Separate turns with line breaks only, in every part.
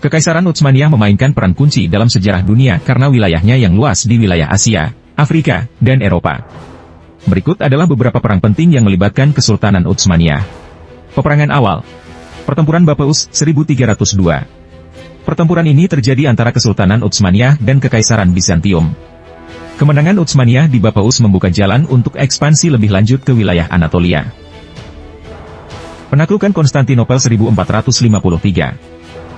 Kekaisaran Utsmaniyah memainkan peran kunci dalam sejarah dunia karena wilayahnya yang luas di wilayah Asia, Afrika, dan Eropa. Berikut adalah beberapa perang penting yang melibatkan Kesultanan Utsmaniyah. Peperangan awal. Pertempuran Bapeus, 1302. Pertempuran ini terjadi antara Kesultanan Utsmaniyah dan Kekaisaran Bizantium. Kemenangan Utsmaniyah di Bapeus membuka jalan untuk ekspansi lebih lanjut ke wilayah Anatolia. Penaklukan Konstantinopel 1453.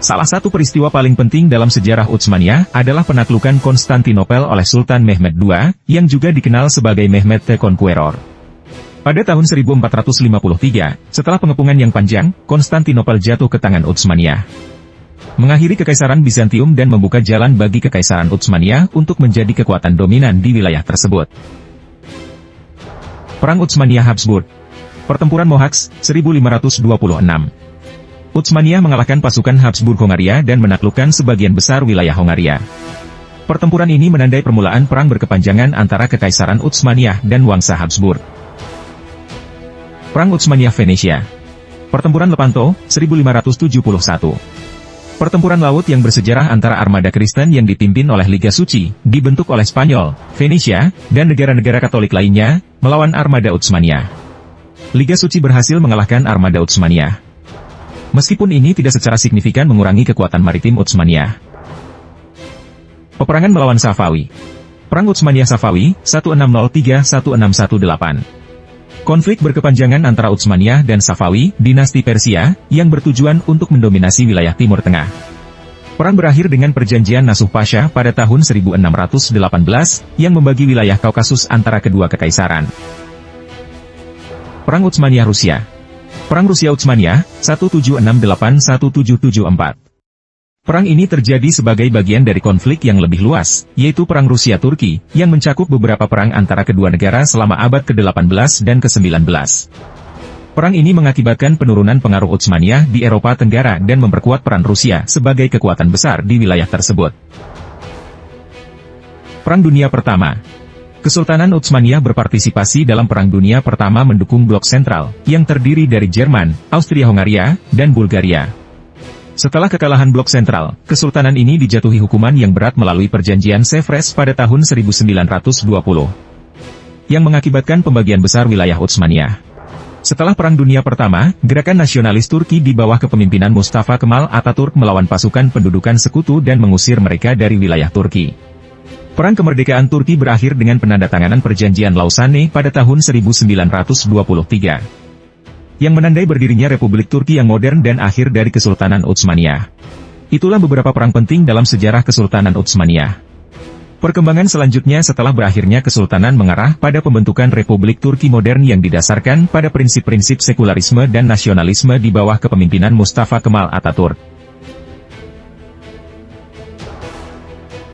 Salah satu peristiwa paling penting dalam sejarah Utsmaniyah adalah penaklukan Konstantinopel oleh Sultan Mehmed II, yang juga dikenal sebagai Mehmed the Conqueror. Pada tahun 1453, setelah pengepungan yang panjang, Konstantinopel jatuh ke tangan Utsmaniyah. Mengakhiri Kekaisaran Bizantium dan membuka jalan bagi Kekaisaran Utsmaniyah untuk menjadi kekuatan dominan di wilayah tersebut. Perang Utsmaniyah-Habsburg. Pertempuran Mohacs, 1526. Utsmaniyah mengalahkan pasukan Habsburg Hongaria dan menaklukkan sebagian besar wilayah Hongaria. Pertempuran ini menandai permulaan perang berkepanjangan antara Kekaisaran Utsmaniyah dan Wangsa Habsburg. Perang Utsmaniyah-Venesia. Pertempuran Lepanto, 1571. Pertempuran laut yang bersejarah antara armada Kristen yang dipimpin oleh Liga Suci, dibentuk oleh Spanyol, Venesia, dan negara-negara Katolik lainnya, melawan armada Utsmaniyah. Liga Suci berhasil mengalahkan armada Utsmaniyah. Meskipun ini tidak secara signifikan mengurangi kekuatan maritim Utsmaniyah. Peperangan melawan Safawi. Perang Utsmaniyah-Safawi, 1603-1618. Konflik berkepanjangan antara Utsmaniyah dan Safawi, dinasti Persia, yang bertujuan untuk mendominasi wilayah Timur Tengah. Perang berakhir dengan perjanjian Nasuh Pasha pada tahun 1618, yang membagi wilayah Kaukasus antara kedua kekaisaran. Perang Utsmaniyah-Rusia. Perang Rusia-Utsmaniyah, 1768-1774. Perang ini terjadi sebagai bagian dari konflik yang lebih luas, yaitu Perang Rusia-Turki, yang mencakup beberapa perang antara kedua negara selama abad ke-18 dan ke-19. Perang ini mengakibatkan penurunan pengaruh Utsmaniyah di Eropa Tenggara dan memperkuat peran Rusia sebagai kekuatan besar di wilayah tersebut. Perang Dunia Pertama. Kesultanan Utsmaniyah berpartisipasi dalam Perang Dunia Pertama mendukung blok sentral, yang terdiri dari Jerman, Austria-Hongaria, dan Bulgaria. Setelah kekalahan blok sentral, kesultanan ini dijatuhi hukuman yang berat melalui perjanjian Sevres pada tahun 1920, yang mengakibatkan pembagian besar wilayah Utsmaniyah. Setelah Perang Dunia Pertama, gerakan nasionalis Turki di bawah kepemimpinan Mustafa Kemal Atatürk melawan pasukan pendudukan sekutu dan mengusir mereka dari wilayah Turki. Perang kemerdekaan Turki berakhir dengan penandatanganan perjanjian Lausanne pada tahun 1923. Yang menandai berdirinya Republik Turki yang modern dan akhir dari Kesultanan Utsmaniyah. Itulah beberapa perang penting dalam sejarah Kesultanan Utsmaniyah. Perkembangan selanjutnya setelah berakhirnya Kesultanan mengarah pada pembentukan Republik Turki modern yang didasarkan pada prinsip-prinsip sekularisme dan nasionalisme di bawah kepemimpinan Mustafa Kemal Atatürk.